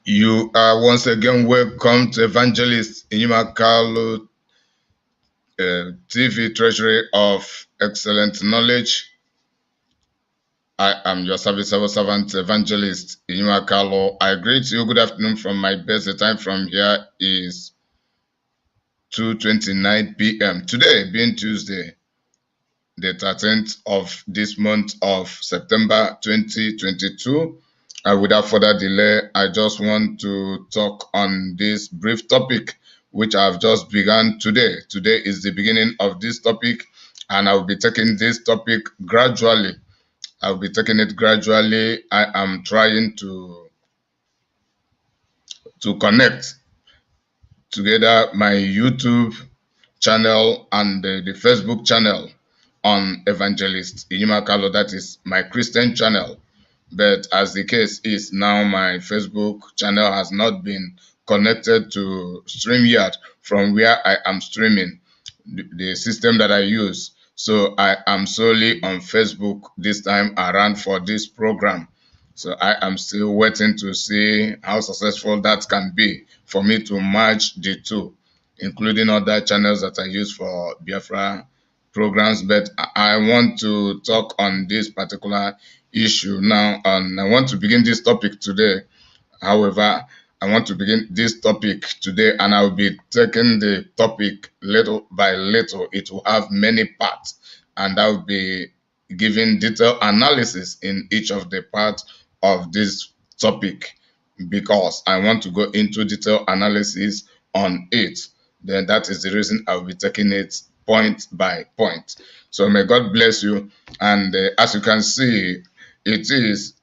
You are once again welcome to Evangelist Inyimakalu TV Treasury of Excellent Knowledge. I am your servant, Evangelist Inyimakalu. I greet you. Good afternoon from my best. The time from here is 2:29 p.m. Today, being Tuesday, the 13th of this month of September 2022. And without further delay, I just want to talk on this brief topic, which I've just begun today. Today is the beginning of this topic, and I'll be taking this topic gradually. I'll be taking it gradually. I am trying to connect together my YouTube channel and the Facebook channel on Evangelist Inyimakalu. That is my Christian channel. But as the case is now, my Facebook channel has not been connected to StreamYard from where I am streaming the system that I use. So I am solely on Facebook this time around for this program. So I am still waiting to see how successful that can be for me to merge the two, including other channels that I use for Biafra programs. But I want to talk on this particular issue now, and I want to begin this topic today. However, I want to begin this topic today, and I'll be taking the topic little by little. It will have many parts, and I'll be giving detailed analysis in each of the parts of this topic because I want to go into detailed analysis on it. Then that is the reason I'll be taking it point by point. So may God bless you. And as you can see, it is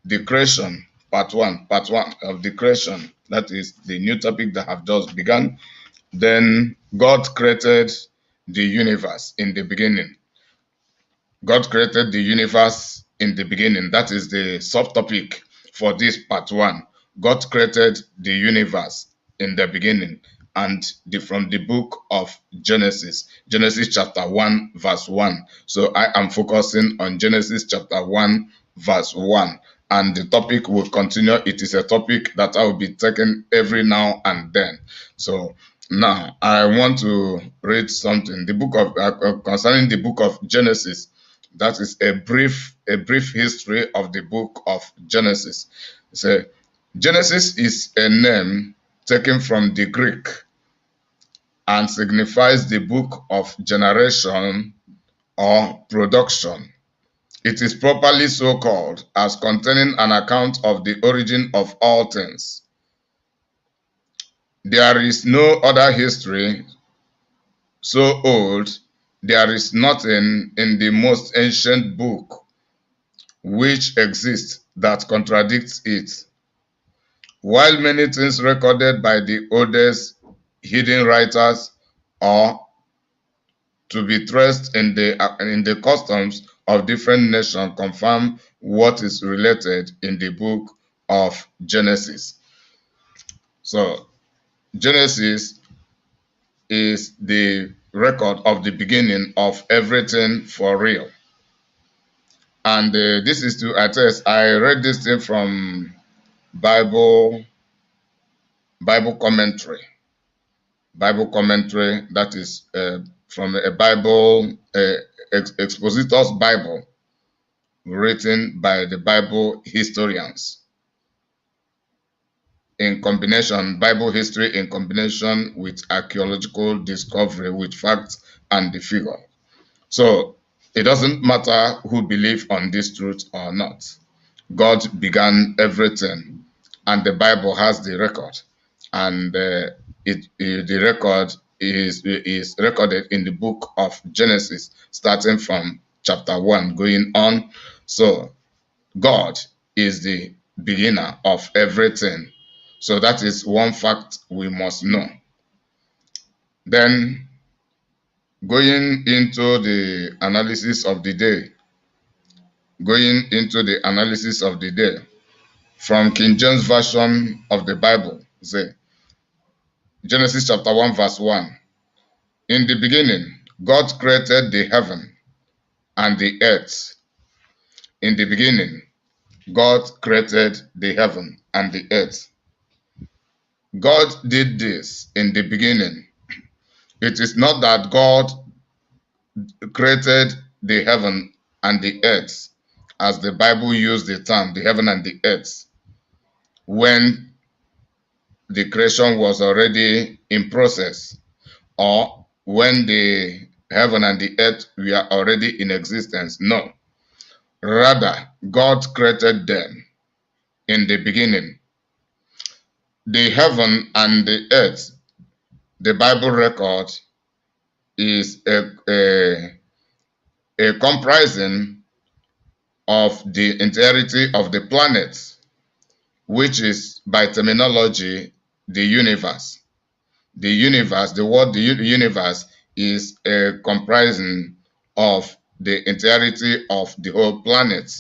the creation, part one of the creation. That is the new topic that have just begun. Then God created the universe in the beginning. God created the universe in the beginning. That is the subtopic for this part one. God created the universe in the beginning, and from the book of Genesis, Genesis chapter 1, verse 1. So I am focusing on Genesis chapter 1, verse 1. And the topic will continue. It is a topic that I will be taking every now and then. So now I want to read something. The book of concerning the book of Genesis. That is a brief history of the book of Genesis. So Genesis is a name taken from the Greek and signifies the book of generation or production. It is properly so called as containing an account of the origin of all things. There is no other history so old. There is nothing in the most ancient book which exists that contradicts it. While many things recorded by the oldest hidden writers are to be traced in the customs of different nations confirm what is related in the book of Genesis. So Genesis is the record of the beginning of everything for real. And this is to attest. I read this thing from Bible commentary. Bible commentary, that is from a Bible, expositor's Bible, written by the Bible historians. In combination, Bible history in combination with archaeological discovery with facts and the figure. So it doesn't matter who believes on this truth or not. God began everything, and the Bible has the record, and the record is recorded in the book of Genesis, starting from chapter 1 going on. So God is the beginner of everything. So that is one fact we must know. Then going into the analysis of the day. From King James Version of the Bible, say Genesis chapter 1, verse 1. In the beginning, God created the heaven and the earth. In the beginning, God created the heaven and the earth. God did this in the beginning. It is not that God created the heaven and the earth, as the Bible used the term, the heaven and the earth, when the creation was already in process, or when the heaven and the earth were already in existence. No. Rather, God created them in the beginning. The heaven and the earth, the Bible record, is a comprising of the entirety of the planets, which is, by terminology, the universe. The universe, the word the universe, is a comprising of the entirety of the whole planet.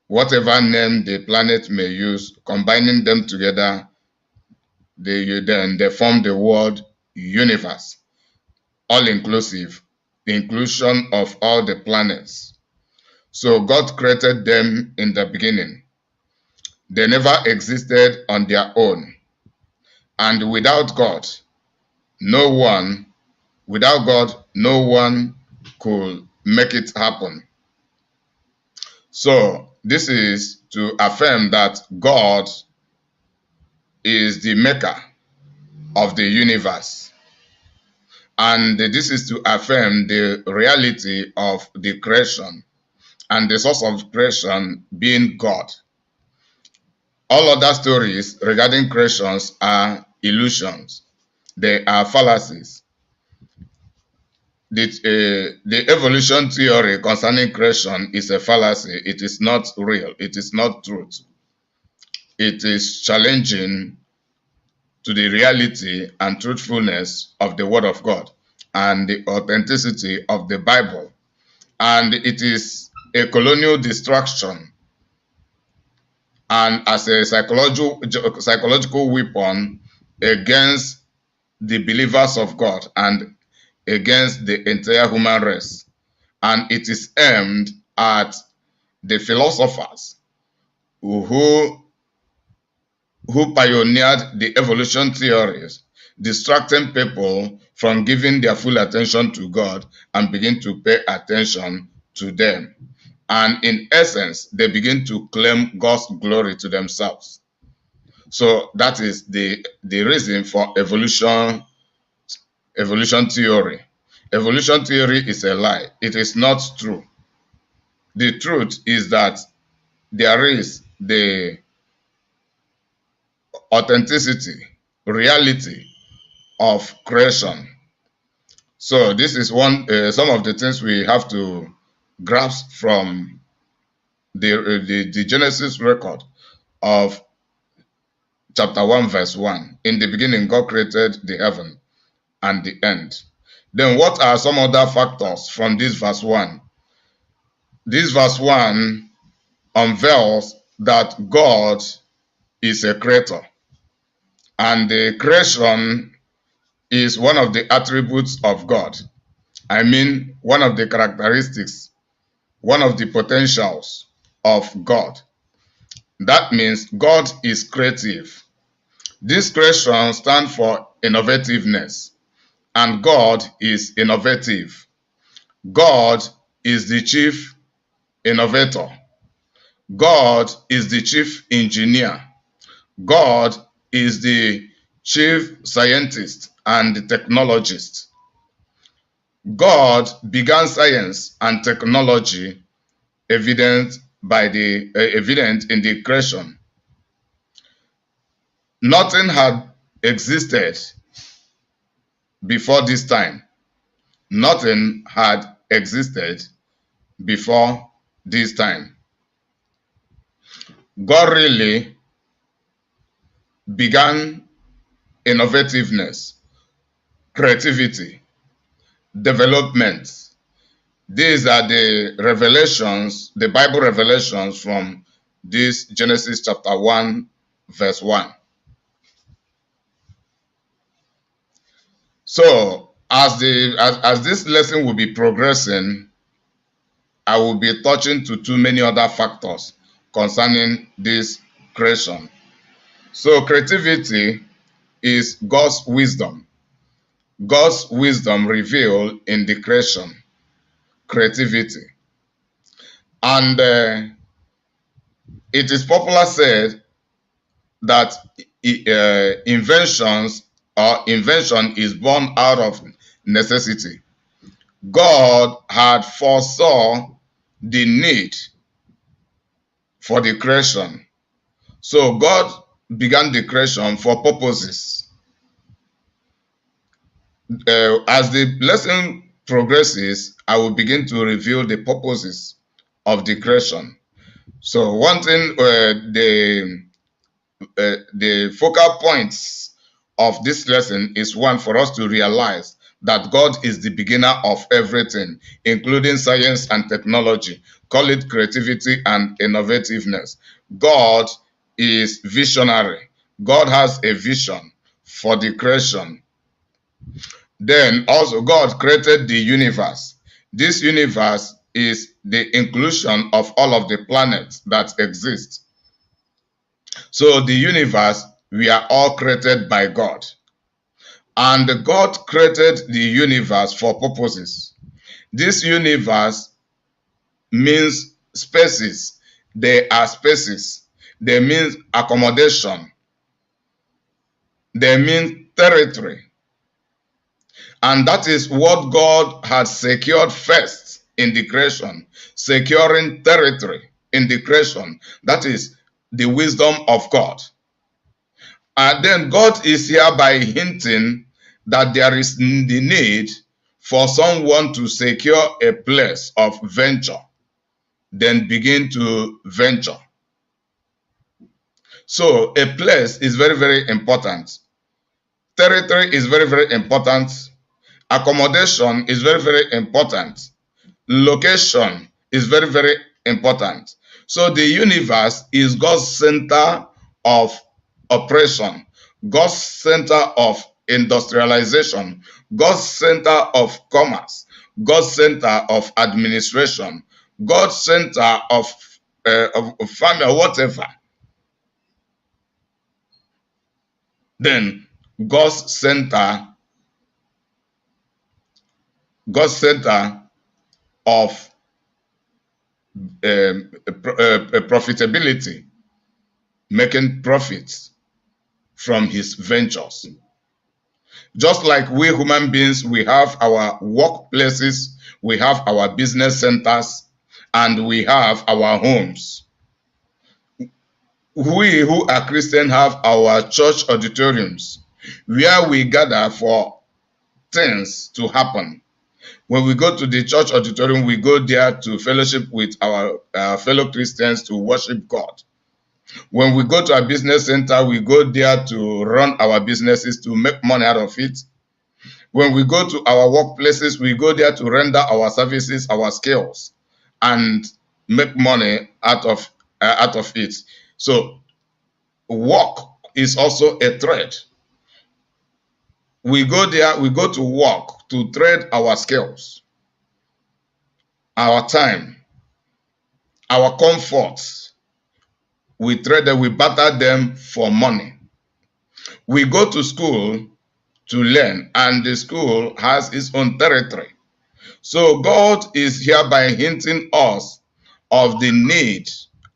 Whatever name the planet may use, combining them together, they form the word universe, all inclusive, the inclusion of all the planets. So God created them in the beginning. They never existed on their own. And without God, without God, no one could make it happen. So this is to affirm that God is the maker of the universe. And this is to affirm the reality of the creation and the source of creation being God. All other stories regarding creations are illusions. They are fallacies. The evolution theory concerning creation is a fallacy. It is not real. It is not truth. It is challenging to the reality and truthfulness of the Word of God and the authenticity of the Bible. And it is a colonial distraction, and as a psychological weapon against the believers of God and against the entire human race. And it is aimed at the philosophers who pioneered the evolution theories, distracting people from giving their full attention to God and begin to pay attention to them. And in essence, they begin to claim God's glory to themselves. So that is the reason for evolution theory. Evolution theory is a lie. It is not true. The truth is that there is the authenticity, reality of creation. So this is some of the things we have to grasp from the Genesis record of chapter 1 verse 1. In the beginning, God created the heaven and the earth. Then what are some other factors from this verse 1? This verse 1 unveils that God is a creator, and the creation is one of the attributes of God. I mean, one of the characteristics, one of the potentials of God. That means God is creative. This creation stands for innovativeness, and God is innovative. God is the chief innovator. God is the chief engineer. God is the chief scientist and technologist. God began science and technology evident in the creation. Nothing had existed before this time. Nothing had existed before this time. God really began innovativeness, creativity, development. These are the revelations, the Bible revelations from this Genesis chapter 1 verse 1. So as this lesson will be progressing, I will be touching to too many other factors concerning this creation. So creativity is God's wisdom. God's wisdom revealed in the creation, creativity. And it is popular said that inventions or invention is born out of necessity. God had foresaw the need for the creation. So God began the creation for purposes. As the lesson progresses, I will begin to reveal the purposes of the creation. So one thing, the focal points of this lesson is one, for us to realize that God is the beginner of everything, including science and technology. Call it creativity and innovativeness. God is visionary. God has a vision for the creation. Then also God created the universe. This universe is the inclusion of all of the planets that exist. So the universe, we are all created by God. And God created the universe for purposes. This universe means spaces. They are spaces. They mean accommodation. They mean territory. And that is what God had secured first in the creation, securing territory in the creation. That is the wisdom of God. And then God is hereby hinting that there is the need for someone to secure a place of venture, then begin to venture. So a place is very, very important. Territory is very, very important. Accommodation is very, very important. Location is very, very important. So the universe is God's center of operation, God's center of industrialization, God's center of commerce, God's center of administration, God's center of family, or whatever. Then God's center, God's center of profitability, making profits from his ventures. Just like we human beings, we have our workplaces, we have our business centers, and we have our homes. We who are Christian have our church auditoriums where we gather for things to happen. When we go to the church auditorium, we go there to fellowship with our fellow Christians, to worship God. When we go to a business center, we go there to run our businesses, to make money out of it. When we go to our workplaces, we go there to render our services, our skills, and make money out of it. So work is also a trade. We go there, we go to work to trade our skills, our time, our comforts. We trade them, we barter them for money. We go to school to learn, and the school has its own territory. So God is hereby hinting us of the need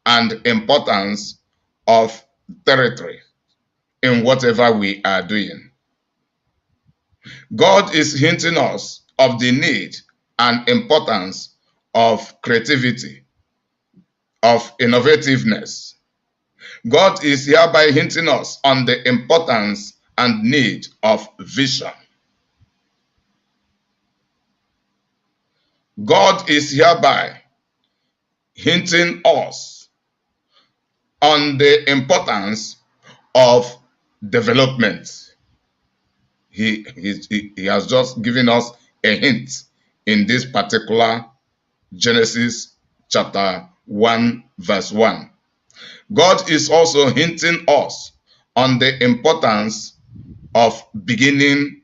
and importance of territory in whatever we are doing. God is hinting us of the need and importance of creativity, of innovativeness. God is hereby hinting us on the importance and need of vision. God is hereby hinting us on the importance of development. He has just given us a hint in this particular Genesis chapter 1 verse 1. God is also hinting us on the importance of beginning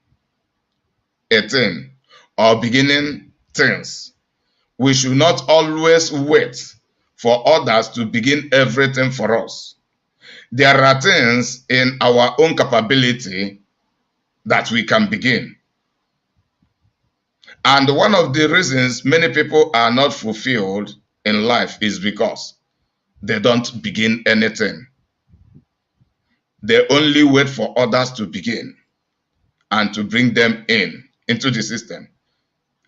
a thing or beginning things. We should not always wait for others to begin everything for us. there are things in our own capability that we can begin. And one of the reasons many people are not fulfilled in life is because they don't begin anything. They only wait for others to begin and to bring them into the system.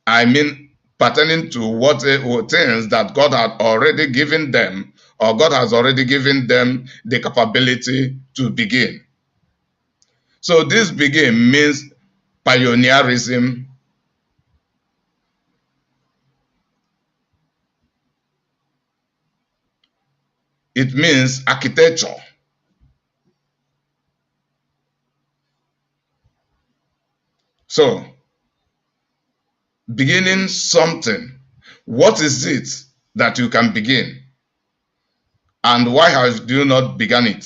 I mean, pertaining to what things that God had already given them, or God has already given them the capability to begin. So this begin means pioneerism. It means architecture. So, beginning something. What is it that you can begin? And why have you not begun it?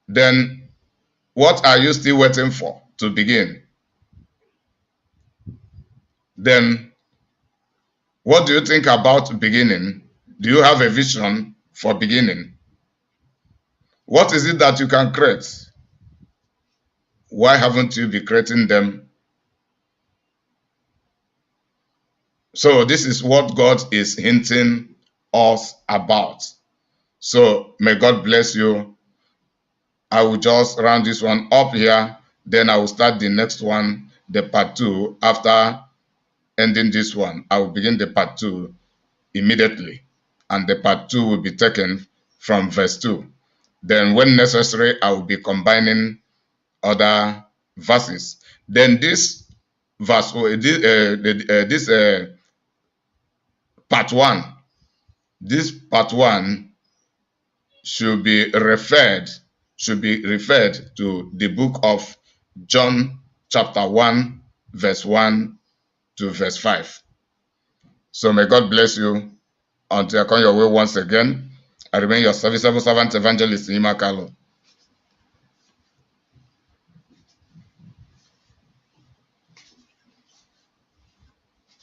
Then, what are you still waiting for to begin? Then, what do you think about beginning? Do you have a vision for beginning? What is it that you can create? Why haven't you been creating them? So this is what God is hinting us about. So may God bless you. I will just round this one up here. Then I will start the next one, the part 2. After ending this one, I will begin the part 2 immediately. And the part 2 will be taken from verse 2. Then when necessary, I will be combining other verses. Then this verse, this part 1, this part 1 should be referred to the book of John chapter 1 verse 1 to verse 5. So may God bless you until I come your way once again. I remain your serviceable servant evangelist Imakalo.